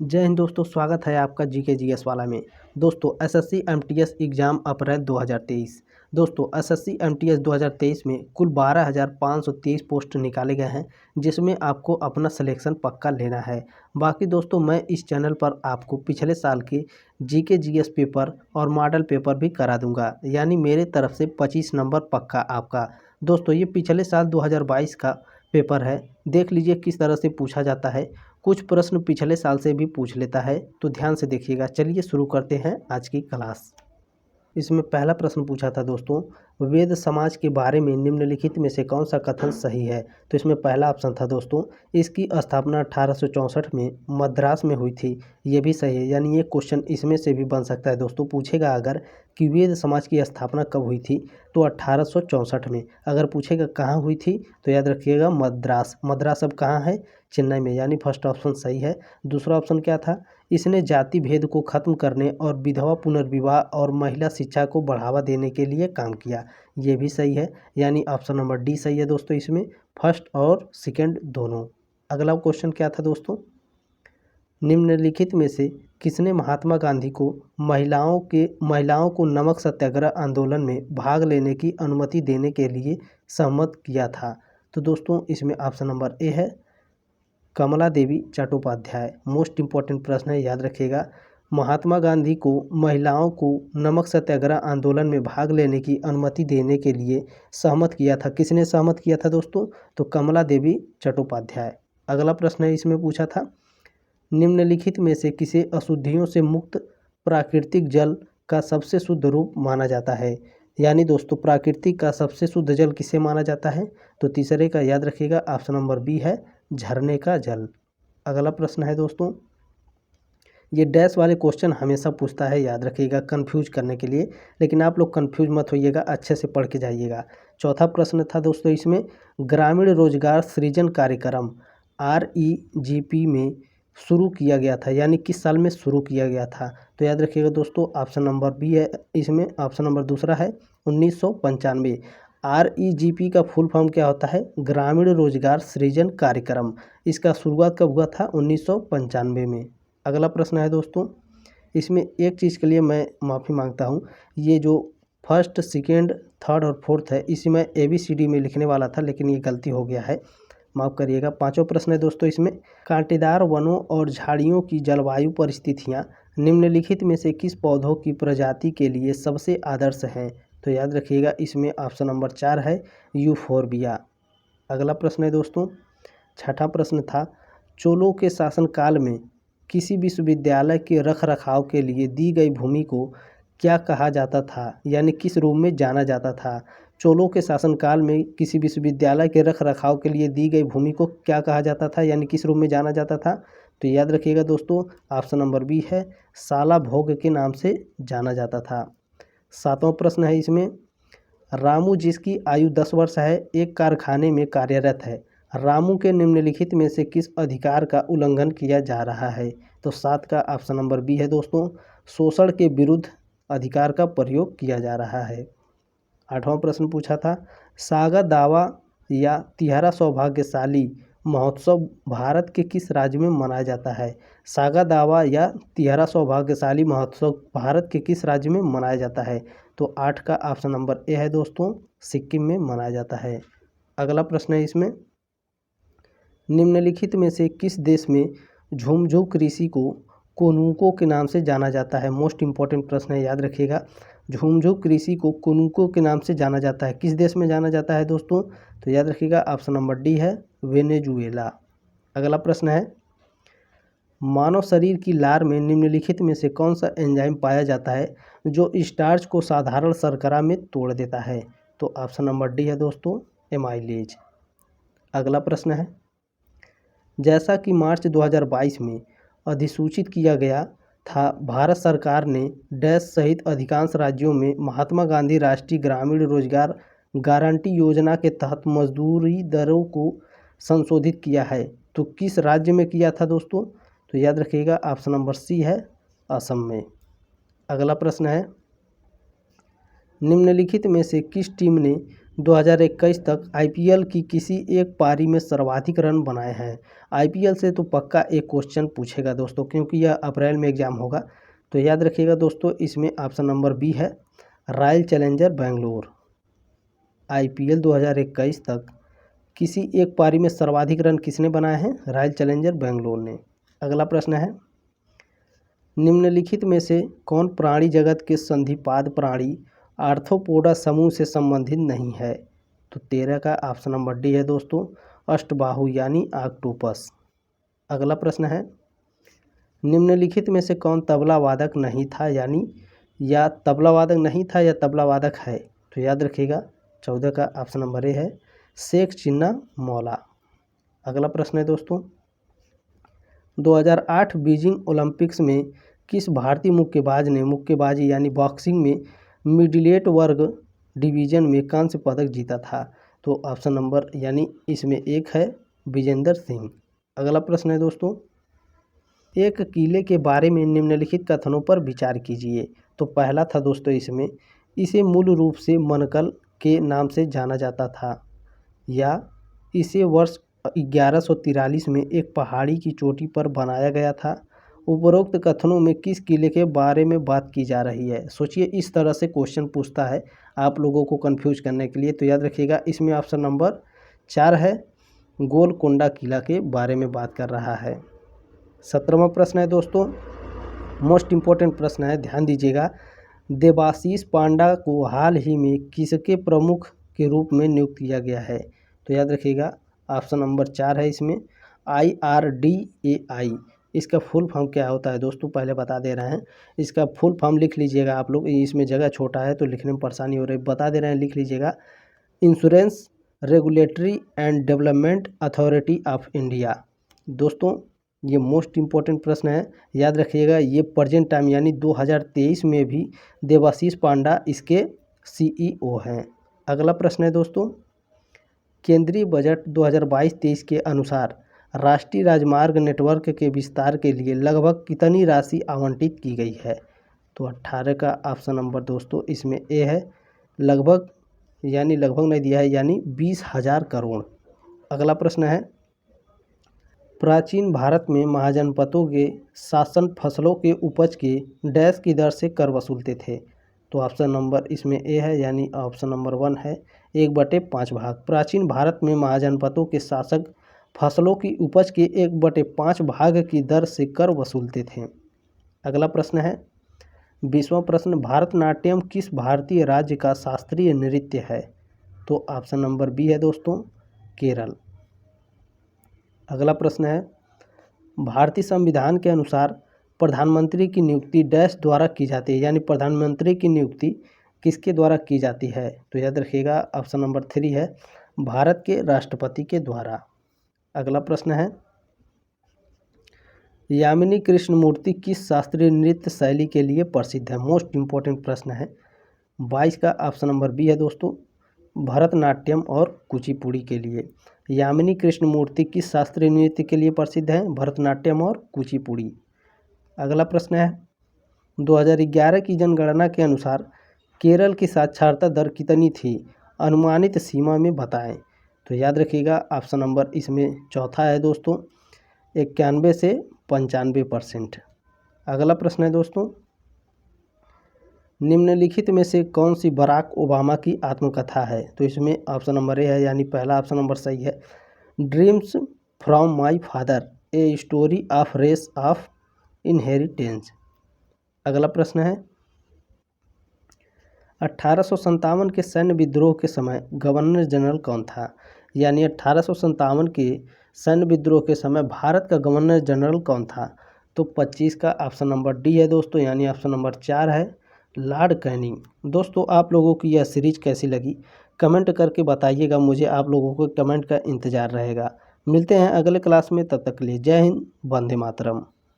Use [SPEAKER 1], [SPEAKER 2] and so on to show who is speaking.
[SPEAKER 1] जय हिंद दोस्तों, स्वागत है आपका जीके जीएस वाला में। दोस्तों एसएससी एमटीएस एग्ज़ाम अप्रैल 2023। दोस्तों एसएससी एमटीएस 2023 में कुल 12,523 पोस्ट निकाले गए हैं, जिसमें आपको अपना सिलेक्शन पक्का लेना है। बाकी दोस्तों मैं इस चैनल पर आपको पिछले साल के जीके जीएस पेपर और मॉडल पेपर भी करा दूंगा, यानी मेरे तरफ से 25 नंबर पक्का आपका। दोस्तों ये पिछले साल 2022 का पेपर है, देख लीजिए किस तरह से पूछा जाता है। कुछ प्रश्न पिछले साल से भी पूछ लेता है, तो ध्यान से देखिएगा। चलिए शुरू करते हैं आज की क्लास। इसमें पहला प्रश्न पूछा था दोस्तों, वेद समाज के बारे में निम्नलिखित में से कौन सा कथन सही है। तो इसमें पहला ऑप्शन था दोस्तों, इसकी स्थापना 1864 में मद्रास में हुई थी। ये भी सही है, यानी ये क्वेश्चन इसमें से भी बन सकता है दोस्तों। पूछेगा अगर कि वेद समाज की स्थापना कब हुई थी, तो 1864 में। अगर पूछेगा कहाँ हुई थी, तो याद रखिएगा मद्रास। मद्रास अब कहाँ है? चेन्नई में, यानी फर्स्ट ऑप्शन सही है। दूसरा ऑप्शन क्या था? इसने जाति भेद को खत्म करने और विधवा पुनर्विवाह और महिला शिक्षा को बढ़ावा देने के लिए काम किया। ये भी सही है, यानी ऑप्शन नंबर डी सही है दोस्तों। इसमें फर्स्ट और सेकंड दोनों। अगला क्वेश्चन क्या था दोस्तों, निम्नलिखित में से किसने महात्मा गांधी को महिलाओं को नमक सत्याग्रह आंदोलन में भाग लेने की अनुमति देने के लिए सहमत किया था। तो दोस्तों इसमें ऑप्शन नंबर ए है, कमला देवी चट्टोपाध्याय। मोस्ट इम्पॉर्टेंट प्रश्न है, याद रखिएगा। महात्मा गांधी को महिलाओं को नमक सत्याग्रह आंदोलन में भाग लेने की अनुमति देने के लिए सहमत किया था। किसने सहमत किया था दोस्तों? तो कमला देवी चट्टोपाध्याय। अगला प्रश्न है, इसमें पूछा था, निम्नलिखित में से किसे अशुद्धियों से मुक्त प्राकृतिक जल का सबसे शुद्ध रूप माना जाता है। यानी दोस्तों प्राकृतिक का सबसे शुद्ध जल किसे माना जाता है? तो तीसरे का याद रखिएगा, ऑप्शन नंबर बी है, झरने का जल। अगला प्रश्न है दोस्तों, ये डैश वाले क्वेश्चन हमेशा पूछता है, याद रखिएगा कंफ्यूज करने के लिए, लेकिन आप लोग कंफ्यूज मत होइएगा, अच्छे से पढ़ के जाइएगा। चौथा प्रश्न था दोस्तों इसमें, ग्रामीण रोजगार सृजन कार्यक्रम REGP में शुरू किया गया था, यानी किस साल में शुरू किया गया था। तो याद रखिएगा दोस्तों, ऑप्शन नंबर बी है इसमें, ऑप्शन नंबर दूसरा है 1995। REGP का फुल फॉर्म क्या होता है? ग्रामीण रोजगार सृजन कार्यक्रम। इसका शुरुआत कब हुआ था? 1995 में। अगला प्रश्न है दोस्तों, इसमें एक चीज़ के लिए मैं माफ़ी मांगता हूँ, ये जो फर्स्ट सेकेंड थर्ड और फोर्थ है, इसी में ABCD में लिखने वाला था, लेकिन ये गलती हो गया है, माफ़ करिएगा। पांचवा प्रश्न है दोस्तों इसमें, कांटेदार वनों और झाड़ियों की जलवायु परिस्थितियाँ निम्नलिखित में से किस पौधों की प्रजाति के लिए सबसे आदर्श हैं। तो याद रखिएगा, इसमें ऑप्शन नंबर 4 है, यूफोरबिया। अगला प्रश्न है दोस्तों, छठा प्रश्न था, चोलों के शासनकाल में किसी विश्वविद्यालय के रख रखाव के लिए दी गई भूमि को क्या कहा जाता था, यानी किस रूप में जाना जाता था। चोलों के शासनकाल में किसी विश्वविद्यालय के रख रखाव के लिए दी गई भूमि को क्या कहा जाता था, यानी किस रूप में जाना जाता था। तो याद रखिएगा दोस्तों, ऑप्शन नंबर बी है, साला भोग के नाम से जाना जाता था। सातवां प्रश्न है इसमें, रामू जिसकी आयु 10 वर्ष है एक कारखाने में कार्यरत है, रामू के निम्नलिखित में से किस अधिकार का उल्लंघन किया जा रहा है। तो 7 का ऑप्शन नंबर बी है दोस्तों, शोषण के विरुद्ध अधिकार का प्रयोग किया जा रहा है। आठवां प्रश्न पूछा था, सागा दावा या तिहारा सौभाग्यशाली महोत्सव भारत के किस राज्य में मनाया जाता है। सागा दावा या तिहारा सौभाग्यशाली महोत्सव भारत के किस राज्य में मनाया जाता है। तो 8 का ऑप्शन नंबर ए है दोस्तों, सिक्किम में मनाया जाता है। अगला प्रश्न है इसमें, निम्नलिखित में से किस देश में झुमझू कृषि को कोनुको के नाम से जाना जाता है। मोस्ट इम्पॉर्टेंट प्रश्न है, याद रखिएगा। झुमझू कृषि को कोनुको के नाम से जाना जाता है, किस देश में जाना जाता है दोस्तों? तो याद रखिएगा, ऑप्शन नंबर डी है, वेनेजुएला। अगला प्रश्न है, मानव शरीर की लार में निम्नलिखित में से कौन सा एंजाइम पाया जाता है जो स्टार्च को साधारण शर्करा में तोड़ देता है। तो ऑप्शन नंबर डी है दोस्तों, एमाइलेज। अगला प्रश्न है, जैसा कि मार्च 2022 में अधिसूचित किया गया था, भारत सरकार ने डैश सहित अधिकांश राज्यों में महात्मा गांधी राष्ट्रीय ग्रामीण रोजगार गारंटी योजना के तहत मजदूरी दरों को संशोधित किया है। तो किस राज्य में किया था दोस्तों? तो याद रखिएगा, ऑप्शन नंबर सी है, असम में। अगला प्रश्न है, निम्नलिखित में से किस टीम ने 2021 तक आईपीएल की किसी एक पारी में सर्वाधिक रन बनाए हैं। आईपीएल से तो पक्का एक क्वेश्चन पूछेगा दोस्तों, क्योंकि यह अप्रैल में एग्जाम होगा। तो याद रखिएगा दोस्तों, इसमें ऑप्शन नंबर बी है, रॉयल चैलेंजर बेंगलोर। आईपीएल 2021 तक किसी एक पारी में सर्वाधिक रन किसने बनाए हैं? रॉयल चैलेंजर बेंगलोर ने। अगला प्रश्न है, निम्नलिखित में से कौन प्राणी जगत के संधिपाद प्राणी आर्थ्रोपोडा समूह से संबंधित नहीं है? तो 13 का ऑप्शन नंबर डी है दोस्तों, अष्टबाहु यानी ऑक्टोपस। अगला प्रश्न है, निम्नलिखित में से कौन तबला वादक नहीं था, यानी या तबला वादक नहीं था या तबला वादक है? तो याद रखिएगा 14 का ऑप्शन नंबर ए है, शेख चिन्ना मौला। अगला प्रश्न है दोस्तों, 2008 बीजिंग ओलंपिक्स में किस भारतीय मुक्केबाज ने मुक्केबाजी यानी बॉक्सिंग में मिडिलेट वर्ग डिवीजन में कांस्य पदक जीता था? तो ऑप्शन नंबर यानी इसमें एक है, विजेंदर सिंह। अगला प्रश्न है दोस्तों, एक किले के बारे में निम्नलिखित कथनों पर विचार कीजिए। तो पहला था दोस्तों इसमें, इसे मूल रूप से मनकल के नाम से जाना जाता था, या इसे वर्ष 1143 में एक पहाड़ी की चोटी पर बनाया गया था। उपरोक्त कथनों में किस किले के बारे में बात की जा रही है? सोचिए, इस तरह से क्वेश्चन पूछता है आप लोगों को कंफ्यूज करने के लिए। तो याद रखिएगा इसमें ऑप्शन नंबर 4 है, गोलकोंडा किला के बारे में बात कर रहा है। 17वां प्रश्न है दोस्तों, मोस्ट इम्पोर्टेंट प्रश्न है, ध्यान दीजिएगा। देबाशीष पांडा को हाल ही में किसके प्रमुख के रूप में नियुक्त किया गया है? तो याद रखिएगा ऑप्शन नंबर 4 है इसमें, IRDAI। इसका फुल फॉर्म क्या होता है दोस्तों, पहले बता दे रहे हैं। इसका फुल फॉर्म लिख लीजिएगा आप लोग, इसमें जगह छोटा है तो लिखने में परेशानी हो रही है, बता दे रहे हैं, लिख लीजिएगा। Insurance regulatory and development authority of India. दोस्तों ये मोस्ट इम्पोर्टेंट प्रश्न है, याद रखिएगा। ये प्रेजेंट टाइम यानी 2023 में भी देबाशीष पांडा इसके CEO हैं। अगला प्रश्न है दोस्तों, केंद्रीय बजट 2022-23 के अनुसार राष्ट्रीय राजमार्ग नेटवर्क के विस्तार के लिए लगभग कितनी राशि आवंटित की गई है? तो 18 का ऑप्शन नंबर दोस्तों इसमें ए है, लगभग यानी लगभग नहीं दिया है, यानी 20,000 करोड़। अगला प्रश्न है, प्राचीन भारत में महाजनपदों के शासन फसलों के उपज के डैश की दर से कर वसूलते थे? तो ऑप्शन नंबर इसमें ए है, यानी ऑप्शन नंबर 1 है, 1/5 भाग। प्राचीन भारत में महाजनपदों के शासक फसलों की उपज के 1/5 भाग की दर से कर वसूलते थे। अगला प्रश्न है, 20वां प्रश्न, भारतनाट्यम किस भारतीय राज्य का शास्त्रीय नृत्य है? तो ऑप्शन नंबर बी है दोस्तों, केरल। अगला प्रश्न है, भारतीय संविधान के अनुसार प्रधानमंत्री की नियुक्ति डैश द्वारा की जाती है, यानी प्रधानमंत्री की नियुक्ति किसके द्वारा की जाती है? तो याद रखिएगा ऑप्शन नंबर 3 है, भारत के राष्ट्रपति के द्वारा। अगला प्रश्न है, यामिनी कृष्णमूर्ति किस शास्त्रीय नृत्य शैली के लिए प्रसिद्ध है? मोस्ट इम्पोर्टेंट प्रश्न है। 22 का ऑप्शन नंबर बी है दोस्तों, भरतनाट्यम और कुचिपुड़ी के लिए। यामिनी कृष्णमूर्ति किस शास्त्रीय नृत्य के लिए प्रसिद्ध है? भरतनाट्यम और कुचिपुड़ी। अगला प्रश्न है, 2011 की जनगणना के अनुसार केरल की साक्षरता दर कितनी थी? अनुमानित सीमा में बताएं। तो याद रखिएगा ऑप्शन नंबर इसमें चौथा है दोस्तों, 91 से 95%। अगला प्रश्न है दोस्तों, निम्नलिखित में से कौन सी बराक ओबामा की आत्मकथा है? तो इसमें ऑप्शन नंबर ए है, यानी पहला ऑप्शन नंबर सही है, Dreams from My Father, A Story of Race of Inheritance. अगला प्रश्न है, 1857 के सैन्य विद्रोह के समय गवर्नर जनरल कौन था? यानी 1857 के सैन्य विद्रोह के समय भारत का गवर्नर जनरल कौन था? तो 25 का ऑप्शन नंबर डी है दोस्तों, यानी ऑप्शन नंबर 4 है, लॉर्ड कैनिंग। दोस्तों आप लोगों की यह सीरीज कैसी लगी कमेंट करके बताइएगा, मुझे आप लोगों को कमेंट का इंतज़ार रहेगा। मिलते हैं अगले क्लास में, तब तक के लिए जय हिंद, वंदे मातरम।